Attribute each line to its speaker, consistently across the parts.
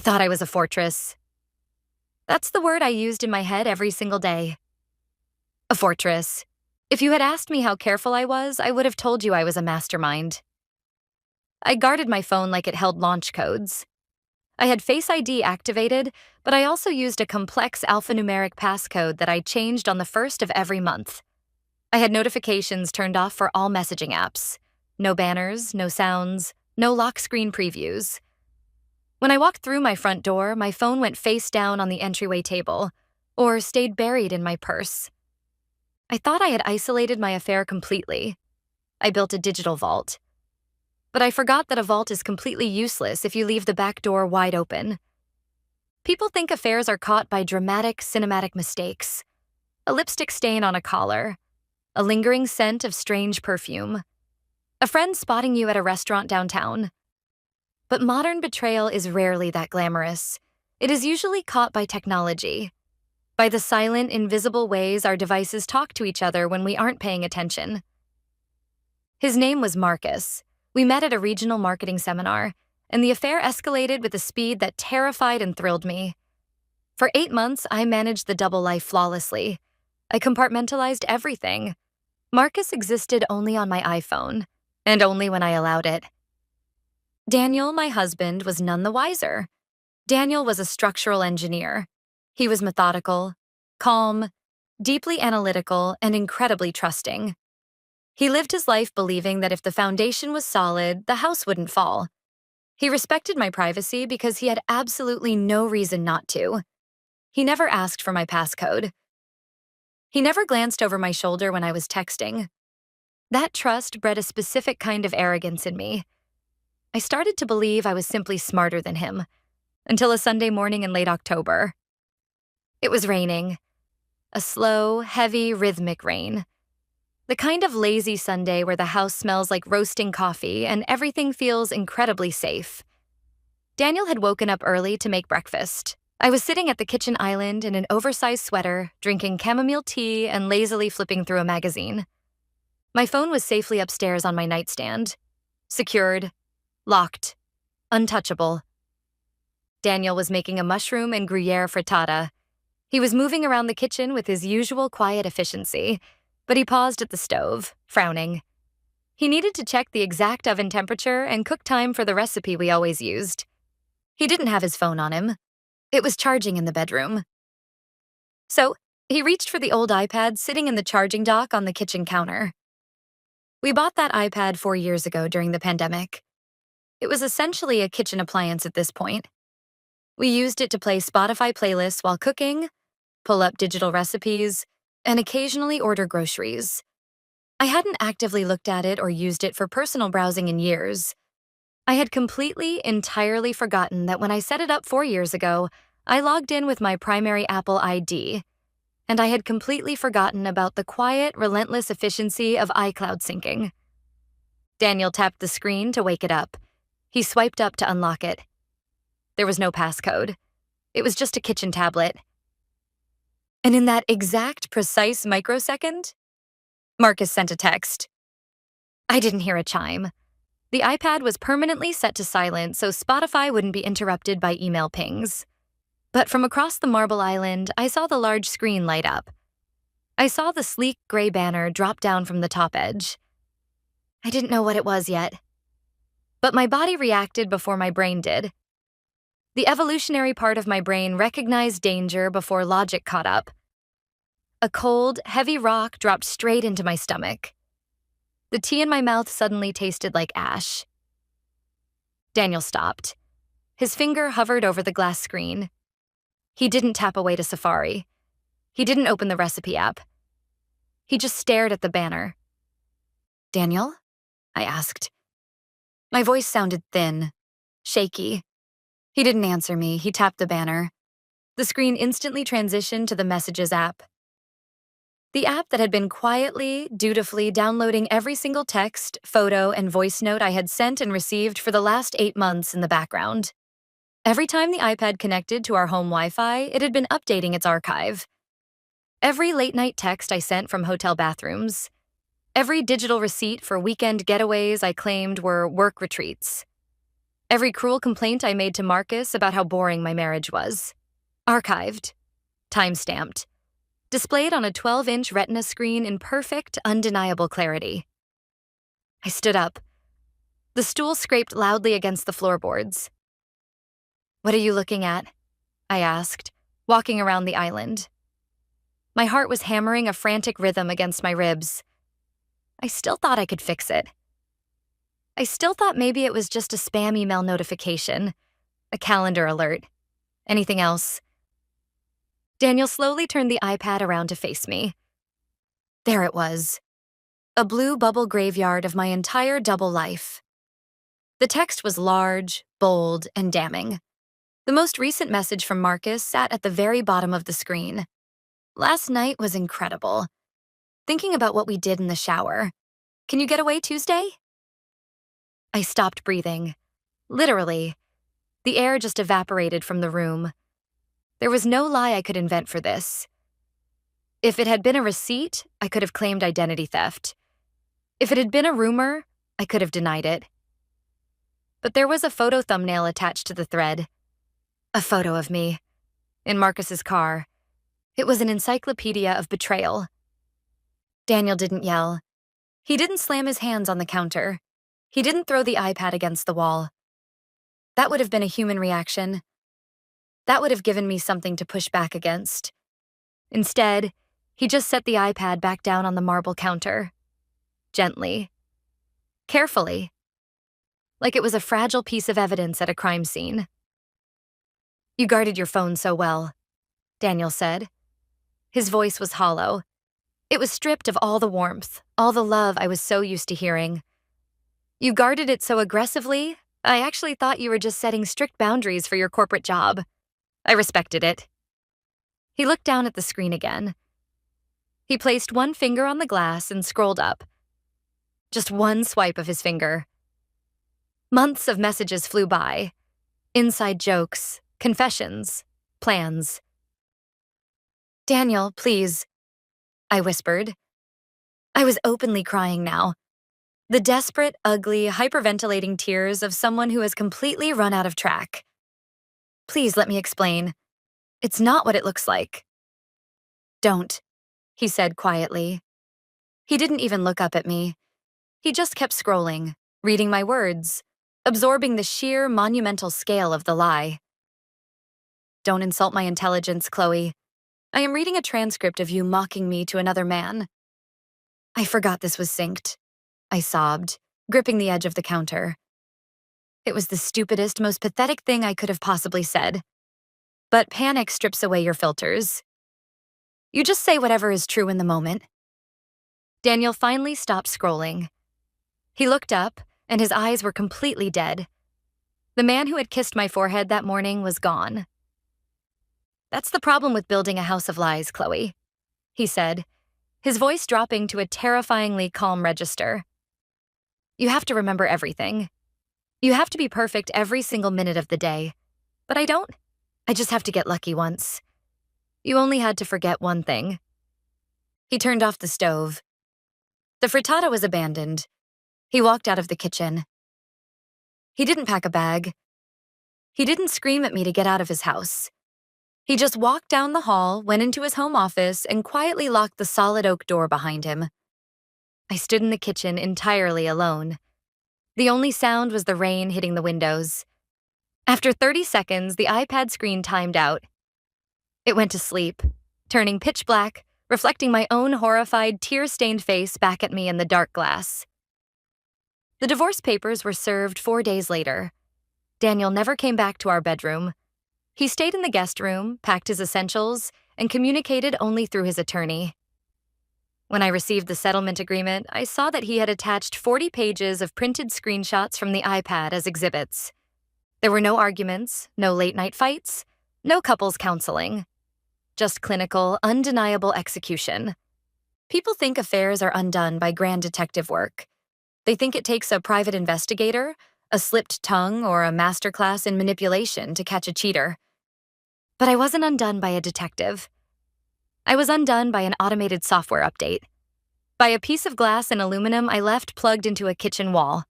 Speaker 1: thought I was a fortress. That's the word I used in my head every single day. A fortress. If you had asked me how careful I was, I would have told you I was a mastermind. I guarded my phone like it held launch codes. I had Face ID activated, but I also used a complex alphanumeric passcode that I changed on the first of every month. I had notifications turned off for all messaging apps. No banners, no sounds, no lock screen previews. When I walked through my front door, my phone went face down on the entryway table, or stayed buried in my purse. I thought I had isolated my affair completely. I built a digital vault. But I forgot that a vault is completely useless if you leave the back door wide open. People think affairs are caught by dramatic, cinematic mistakes. A lipstick stain on a collar, a lingering scent of strange perfume, a friend spotting you at a restaurant downtown. But modern betrayal is rarely that glamorous. It is usually caught by technology, by the silent, invisible ways our devices talk to each other when we aren't paying attention. His name was Marcus. We met at a regional marketing seminar, and the affair escalated with a speed that terrified and thrilled me. For 8 months, I managed the double life flawlessly. I compartmentalized everything. Marcus existed only on my iPhone, and only when I allowed it. Daniel, my husband, was none the wiser. Daniel was a structural engineer. He was methodical, calm, deeply analytical, and incredibly trusting. He lived his life believing that if the foundation was solid, the house wouldn't fall. He respected my privacy because he had absolutely no reason not to. He never asked for my passcode. He never glanced over my shoulder when I was texting. That trust bred a specific kind of arrogance in me. I started to believe I was simply smarter than him, until a Sunday morning in late October. It was raining. A slow, heavy, rhythmic rain. The kind of lazy Sunday where the house smells like roasting coffee and everything feels incredibly safe. Daniel had woken up early to make breakfast. I was sitting at the kitchen island in an oversized sweater, drinking chamomile tea and lazily flipping through a magazine. My phone was safely upstairs on my nightstand. Secured, locked, untouchable. Daniel was making a mushroom and Gruyere frittata. He was moving around the kitchen with his usual quiet efficiency, but he paused at the stove, frowning. He needed to check the exact oven temperature and cook time for the recipe we always used. He didn't have his phone on him. It was charging in the bedroom. So, he reached for the old iPad sitting in the charging dock on the kitchen counter. We bought that iPad 4 years ago during the pandemic. It was essentially a kitchen appliance at this point. We used it to play Spotify playlists while cooking, pull up digital recipes, and occasionally order groceries. I hadn't actively looked at it or used it for personal browsing in years. I had completely, entirely forgotten that when I set it up 4 years ago, I logged in with my primary Apple ID, and I had completely forgotten about the quiet, relentless efficiency of iCloud syncing. Daniel tapped the screen to wake it up. He swiped up to unlock it. There was no passcode. It was just a kitchen tablet. And in that exact, precise microsecond, Marcus sent a text. I didn't hear a chime. The iPad was permanently set to silent so Spotify wouldn't be interrupted by email pings. But from across the marble island, I saw the large screen light up. I saw the sleek gray banner drop down from the top edge. I didn't know what it was yet. But my body reacted before my brain did. The evolutionary part of my brain recognized danger before logic caught up. A cold, heavy rock dropped straight into my stomach. The tea in my mouth suddenly tasted like ash. Daniel stopped. His finger hovered over the glass screen. He didn't tap away to Safari. He didn't open the recipe app. He just stared at the banner. Daniel? I asked. My voice sounded thin, shaky. He didn't answer me. He tapped the banner. The screen instantly transitioned to the Messages app. The app that had been quietly, dutifully downloading every single text, photo, and voice note I had sent and received for the last 8 months in the background. Every time the iPad connected to our home Wi-Fi, it had been updating its archive. Every late-night text I sent from hotel bathrooms. Every digital receipt for weekend getaways I claimed were work retreats. Every cruel complaint I made to Marcus about how boring my marriage was. Archived. Time-stamped. Displayed on a 12-inch retina screen in perfect, undeniable clarity. I stood up. The stool scraped loudly against the floorboards. "What are you looking at?" I asked, walking around the island. My heart was hammering a frantic rhythm against my ribs. I still thought I could fix it. I still thought maybe it was just a spam email notification, a calendar alert. Anything else? Daniel slowly turned the iPad around to face me. There it was. A blue bubble graveyard of my entire double life. The text was large, bold, and damning. The most recent message from Marcus sat at the very bottom of the screen. "Last night was incredible. Thinking about what we did in the shower. Can you get away Tuesday?" I stopped breathing. Literally. The air just evaporated from the room. There was no lie I could invent for this. If it had been a receipt, I could have claimed identity theft. If it had been a rumor, I could have denied it. But there was a photo thumbnail attached to the thread. A photo of me. In Marcus's car. It was an encyclopedia of betrayal. Daniel didn't yell. He didn't slam his hands on the counter. He didn't throw the iPad against the wall. That would have been a human reaction. That would have given me something to push back against. Instead, he just set the iPad back down on the marble counter. Gently. Carefully. Like it was a fragile piece of evidence at a crime scene. "You guarded your phone so well," Daniel said. His voice was hollow. It was stripped of all the warmth, all the love I was so used to hearing. "You guarded it so aggressively, I actually thought you were just setting strict boundaries for your corporate job. I respected it." He looked down at the screen again. He placed one finger on the glass and scrolled up. Just one swipe of his finger. Months of messages flew by. Inside jokes, confessions, plans. "Daniel, please," I whispered. I was openly crying now. The desperate, ugly, hyperventilating tears of someone who has completely run out of track. "Please let me explain. It's not what it looks like." "Don't," he said quietly. He didn't even look up at me. He just kept scrolling, reading my words, absorbing the sheer, monumental scale of the lie. "Don't insult my intelligence, Chloe. I am reading a transcript of you mocking me to another man." "I forgot this was synced," I sobbed, gripping the edge of the counter. It was the stupidest, most pathetic thing I could have possibly said. But panic strips away your filters. You just say whatever is true in the moment. Daniel finally stopped scrolling. He looked up, and his eyes were completely dead. The man who had kissed my forehead that morning was gone. "That's the problem with building a house of lies, Chloe," he said, his voice dropping to a terrifyingly calm register. "You have to remember everything. You have to be perfect every single minute of the day. But I don't. I just have to get lucky once. You only had to forget one thing." He turned off the stove. The frittata was abandoned. He walked out of the kitchen. He didn't pack a bag. He didn't scream at me to get out of his house. He just walked down the hall, went into his home office, and quietly locked the solid oak door behind him. I stood in the kitchen entirely alone. The only sound was the rain hitting the windows. After 30 seconds, the iPad screen timed out. It went to sleep, turning pitch black, reflecting my own horrified, tear-stained face back at me in the dark glass. The divorce papers were served 4 days later. Daniel never came back to our bedroom. He stayed in the guest room, packed his essentials, and communicated only through his attorney. When I received the settlement agreement, I saw that he had attached 40 pages of printed screenshots from the iPad as exhibits. There were no arguments, no late-night fights, no couples counseling. Just clinical, undeniable execution. People think affairs are undone by grand detective work. They think it takes a private investigator, a slipped tongue, or a masterclass in manipulation to catch a cheater. But I wasn't undone by a detective. I was undone by an automated software update. By a piece of glass and aluminum I left plugged into a kitchen wall.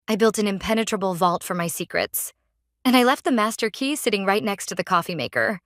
Speaker 1: I built an impenetrable vault for my secrets, and I left the master key sitting right next to the coffee maker.